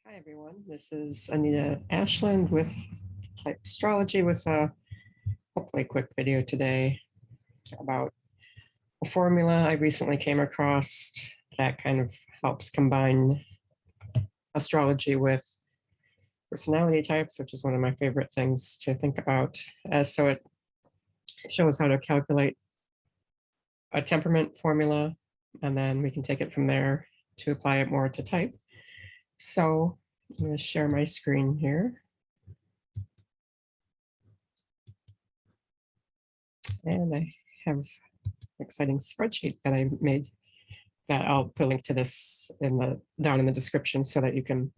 Hi, everyone. This is Anita Ashland with Type Astrology with a hopefully quick video today about a formula I recently came across that kind of helps combine astrology with personality types, which is one of my favorite things to think about. So it shows how to calculate a temperament formula, and then we can take it from there to apply it more to type. So I'm going to share my screen here. And I have an exciting spreadsheet that I made that I'll put a link to this down in the description so that you can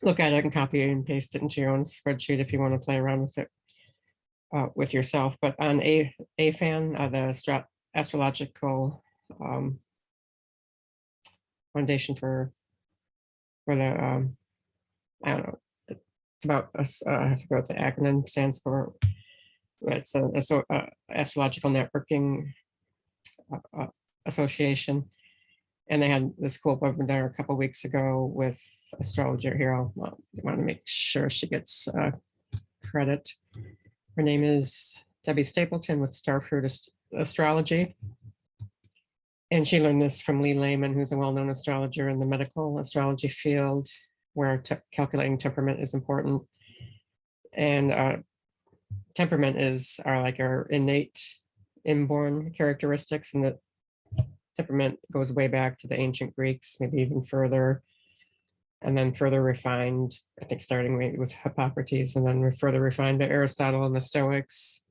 look at it and copy and paste it into your own spreadsheet if you want to play around with it with yourself. But on AFAN, the astrological foundation for the I don't know, it's about us. I have to go what the acronym stands for. It's an astrological networking association, and they had this cool webinar there a couple of weeks ago with astrologer here. I want to make sure she gets credit. Her name is Debbie Stapleton with Starfruit Astrology, and she learned this from Lee Lehman, who's a well-known astrologer in the medical astrology field, where calculating temperament is important. And temperament are like our innate inborn characteristics, and the temperament goes way back to the ancient Greeks, maybe even further, and then further refined, I think starting with Hippocrates, and then further refined by Aristotle and the Stoics,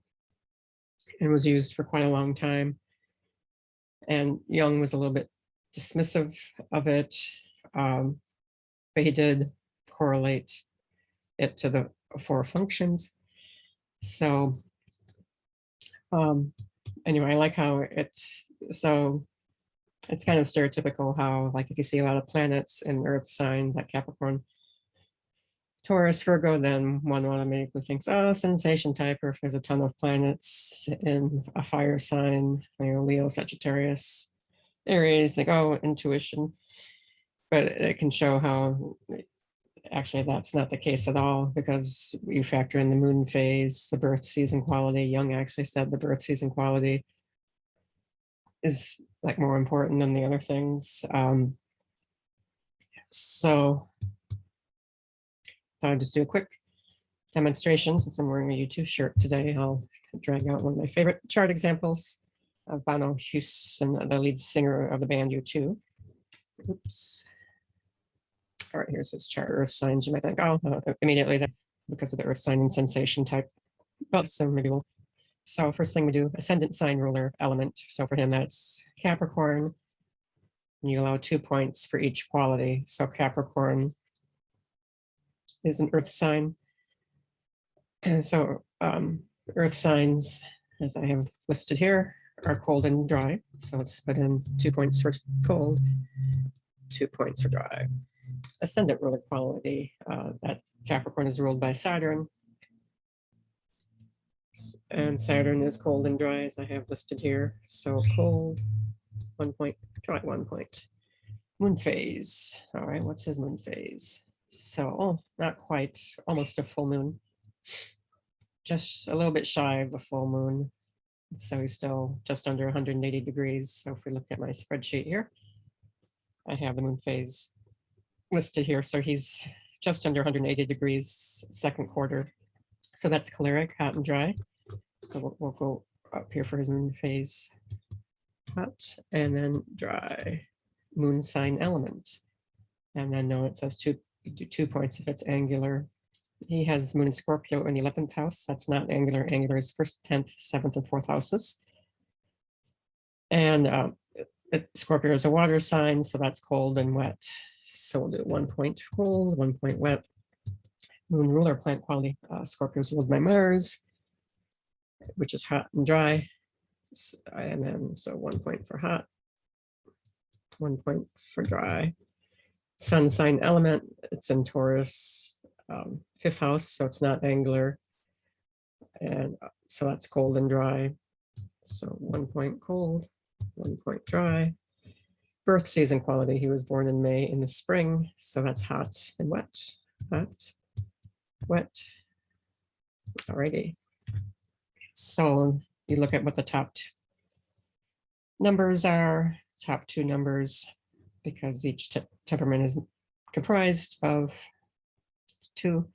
and was used for quite a long time. And Jung was a little bit dismissive of it, but he did correlate it to the 4 functions. So anyway, I like how it's kind of stereotypical how, like, if you see a lot of planets in earth signs like Capricorn, Taurus, Virgo, then one automatically thinks, oh, sensation type, or if there's a ton of planets in a fire sign, Leo, Sagittarius, Aries, like, oh, intuition. But it can show how actually that's not the case at all, because you factor in the moon phase, the birth season quality. Jung actually said the birth season quality is like more important than the other things. So I'll just do a quick demonstration. Since I'm wearing a U2 shirt today, I'll drag out one of my favorite chart examples of Bono Hewson, the lead singer of the band U2. Oops. All right, here's his chart. Earth signs. You might think, oh, immediately that because of the Earth sign and sensation type. Well, so maybe we'll. So first thing we do, ascendant sign ruler element. So for him, that's Capricorn. And you allow 2 points for each quality. So Capricorn is an earth sign. And so earth signs, as I have listed here, are cold and dry. So let's put in 2 points for cold, 2 points for dry. Ascendant ruler quality, that Capricorn is ruled by Saturn. And Saturn is cold and dry, as I have listed here. So cold, 1 point, dry, 1 point. Moon phase. All right, what's his moon phase? So not quite, almost a full moon. Just a little bit shy of a full moon. So he's still just under 180 degrees. So if we look at my spreadsheet here, I have the moon phase listed here. So he's just under 180 degrees second quarter. So that's choleric, hot and dry. So we'll go up here for his moon phase, hot, and then dry. Moon sign element. And then no, it says you do 2 points if it's angular. He has moon in Scorpio in the 11th house. That's not angular. Angular is 1st, 10th, 7th, and 4th houses. And Scorpio is a water sign, so that's cold and wet. So we'll do 1 point cold, 1 point wet. Moon ruler plant quality. Scorpio is ruled by Mars, which is hot and dry. And then so 1 point for hot, 1 point for dry. Sun sign element, it's in Taurus, 5th house, so it's not angular. And so that's cold and dry. So 1 point cold, 1 point dry. Birth season quality, he was born in May in the spring, so that's hot and wet, wet. Alrighty. So you look at what the top numbers are, top two numbers, because each temperament is comprised of two.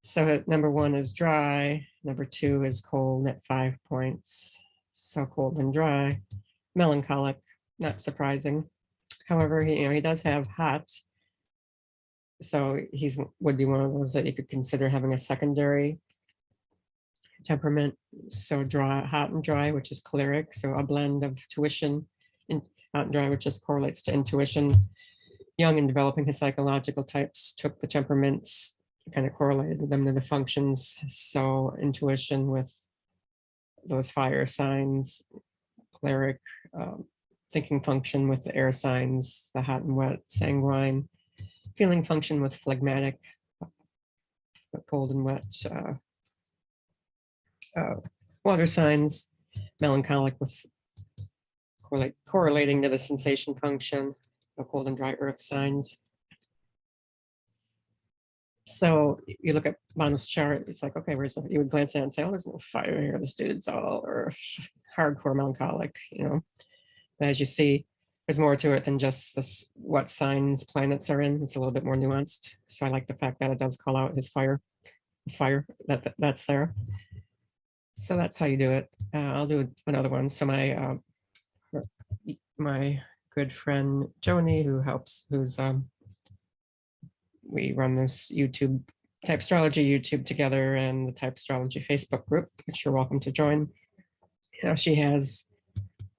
So number one is dry, number two is cold at 5 points. So cold and dry, melancholic, not surprising. However, he does have hot. So would be one of those that you could consider having a secondary temperament. So dry, hot and dry, which is choleric. So a blend of tuition and hot and dry, which just correlates to intuition. Young and developing his psychological types took the temperaments, kind of correlated them to the functions. So intuition with those fire signs, choleric, thinking function with the air signs, the hot and wet, sanguine, feeling function with phlegmatic, cold and wet, water signs, melancholic with correlating to the sensation function, the cold and dry earth signs. So you look at Bono's chart, it's like, okay, you would glance at it and say, oh, there's no fire here. This dude's all earth, hardcore melancholic, But as you see, there's more to it than just this, what signs planets are in. It's a little bit more nuanced. So I like the fact that it does call out his fire that's there. So that's how you do it. I'll do another one. So my good friend Joni, we run this type astrology YouTube together, and the type astrology Facebook group, which you're welcome to join. She has,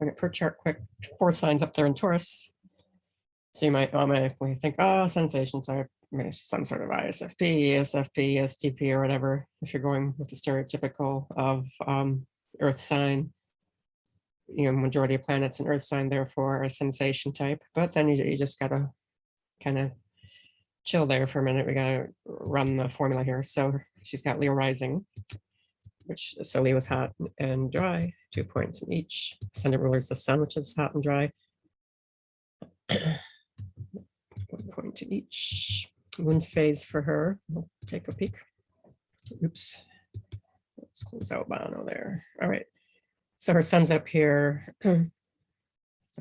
I'll get per chart quick, 4 signs up there in Taurus. So you might automatically think, oh, sensation type, some sort of ISFP, SFP, STP, or whatever, if you're going with the stereotypical of Earth sign. Majority of planets in Earth sign, therefore, are a sensation type. But then you just gotta kind of chill there for a minute. We gotta run the formula here. So she's got Leo rising, so Leo is hot and dry, 2 points in each. Ascendant ruler is the sun, which is hot and dry. 1 point to each. Moon phase for her. We'll take a peek. Oops. Let's close out Bono there. All right. So her sun's up here. So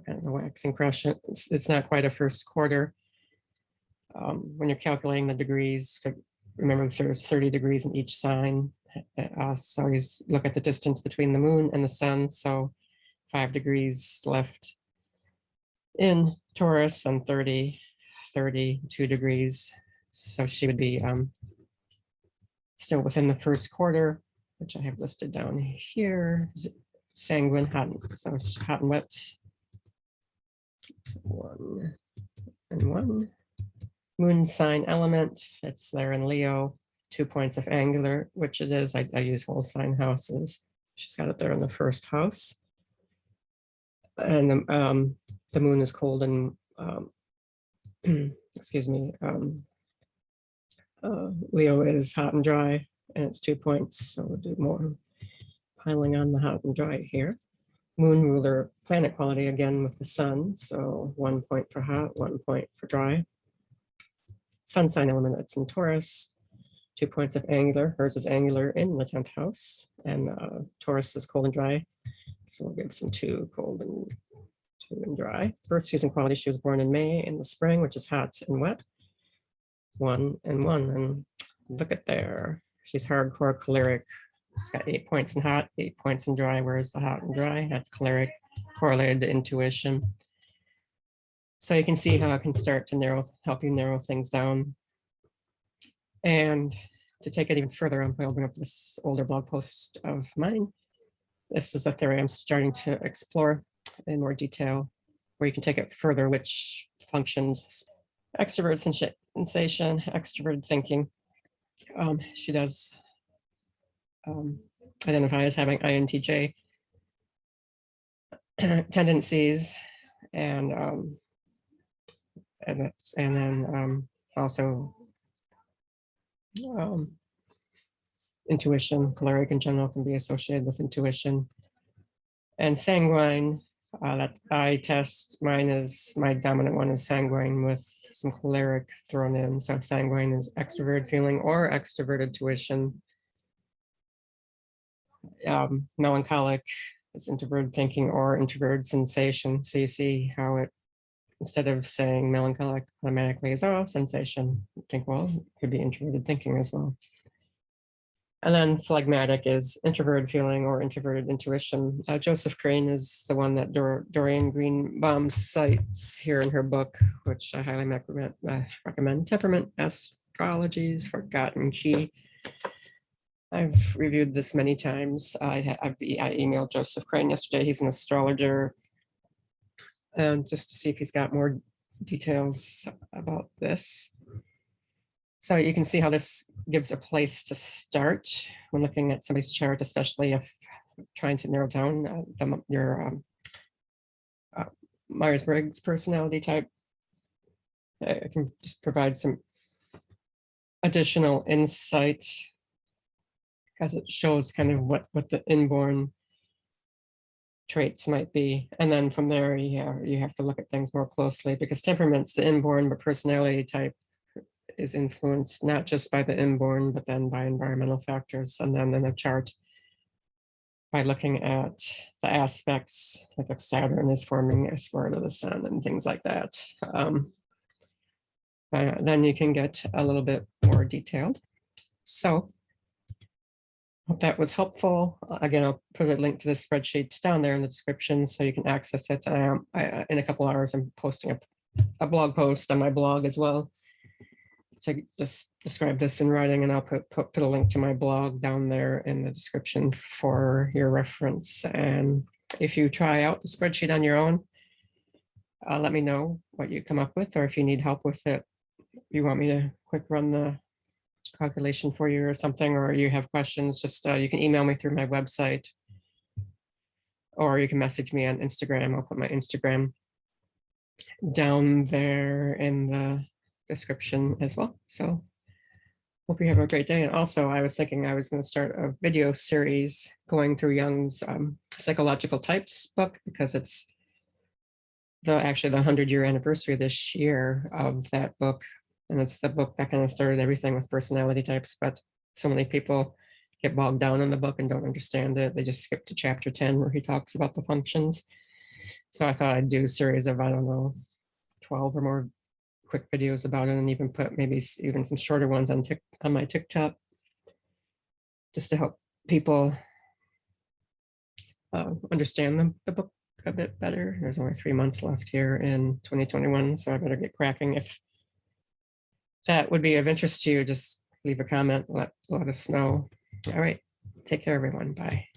kind of a waxing crescent. It's not quite a first quarter. When you're calculating the degrees, remember there's 30 degrees in each sign. So you look at the distance between the moon and the sun. So 5 degrees left in Taurus and 32 degrees. So she would be still within the first quarter, which I have listed down here. Sanguine, hot, so hot and wet. So 1 and 1. Moon sign element, it's there in Leo, 2 points of angular, which it is. I use whole sign houses. She's got it there in the first house. And the moon is cold and, excuse me, Leo is hot and dry, and it's 2 points. So we'll do more piling on the hot and dry here. Moon ruler planet quality again with the sun. So 1 point for hot, 1 point for dry. Sun sign element, that's in Taurus, 2 points of angular. Hers is angular in the 10th house, and Taurus is cold and dry. So we'll give some 2 cold and 2 and dry. Birth season quality, she was born in May in the spring, which is hot and wet. 1 and 1, and look at there. She's hardcore choleric. She's got 8 points in hot, 8 points in dry. Where's the hot and dry? That's choleric, correlated to intuition. So you can see how it can start to help you narrow things down. And to take it even further, I'll bring up this older blog post of mine. This is a theory I'm starting to explore in more detail, where you can take it further, which functions, extrovert sensation, extrovert thinking. She does identify as having INTJ tendencies, and then also intuition. Choleric in general can be associated with intuition. And sanguine That eye test, my dominant one is sanguine with some choleric thrown in. So sanguine is extroverted feeling or extroverted tuition. Melancholic is introverted thinking or introverted sensation. So you see how it, instead of saying melancholic automatically is, oh, sensation, think, well, it could be introverted thinking as well. And then phlegmatic is introverted feeling or introverted intuition. Joseph Crane is the one that Doreen Greenbaum cites here in her book, which I highly recommend. Temperament, Astrology's Forgotten Key. I've reviewed this many times. I emailed Joseph Crane yesterday. He's an astrologer, and just to see if he's got more details about this. So you can see how this gives a place to start when looking at somebody's chart, especially if trying to narrow down your Myers-Briggs personality type. It can just provide some additional insight because it shows kind of what the inborn traits might be. And then from there, you have to look at things more closely because temperament's the inborn, but personality type is influenced not just by the inborn, but then by environmental factors. And then in a chart, by looking at the aspects, like if Saturn is forming a square to the sun and things like that, then you can get a little bit more detailed. So hope that was helpful. Again, I'll put a link to the spreadsheet down there in the description so you can access it. In a couple hours, I'm posting a blog post on my blog as well to just describe this in writing, and I'll put a link to my blog down there in the description for your reference. And if you try out the spreadsheet on your own, let me know what you come up with, or if you need help with it, you want me to quick run the calculation for you or something, or you have questions, just you can email me through my website, or you can message me on Instagram. I'll put my Instagram down there in the description as well. So hope you have a great day. And also I was thinking I was going to start a video series going through Jung's Psychological Types book, because it's actually the 100-year anniversary this year of that book. And it's the book that kind of started everything with personality types, but so many people get bogged down in the book and don't understand it. They just skip to chapter 10 where he talks about the functions. So I thought I'd do a series of, I don't know, 12 or more quick videos about it, and even put maybe even some shorter ones on my TikTok, just to help people understand the book a bit better. There's only 3 months left here in 2021, so I better get cracking. If that would be of interest to you, just leave a comment, let us know. All right, take care, everyone. Bye.